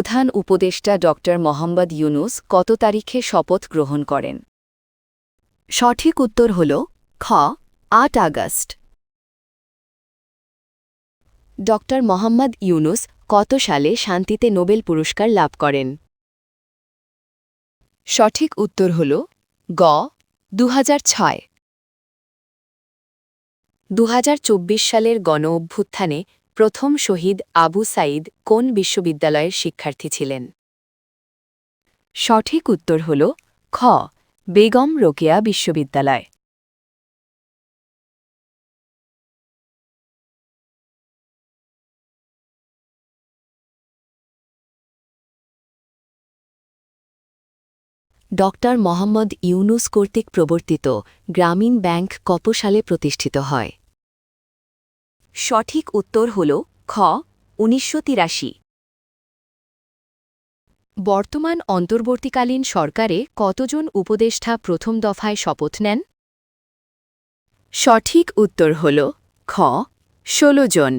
প্রধান উপদেষ্টা ড. মোহাম্মদ ইউনূস কত তারিখে শপথ গ্রহণ করেন? সঠিক উত্তর হল খ. ৮ আগস্ট। ড. মোহাম্মদ ইউনূস কত সালে শান্তিতে নোবেল পুরস্কার লাভ করেন? সঠিক উত্তর হল গ. ২০০৬। ২০২৪ সালের গণঅভ্যুত্থানে প্রথম শহীদ আবু সাঈদ কোন বিশ্ববিদ্যালয়ের শিক্ষার্থী ছিলেন? সঠিক উত্তর হল খ. বেগম রোকেয়া বিশ্ববিদ্যালয়। ড. মোহাম্মদ ইউনূস কর্তৃক প্রবর্তিত গ্রামীণ ব্যাংক কত সালে প্রতিষ্ঠিত হয়? সঠিক উত্তর হল খ. ১৯৮৩। বর্তমান অন্তর্বর্তীকালীন সরকারে কতজন উপদেষ্টা প্রথম দফায় শপথ নেন? সঠিক উত্তর হল খ. ১৬ জন।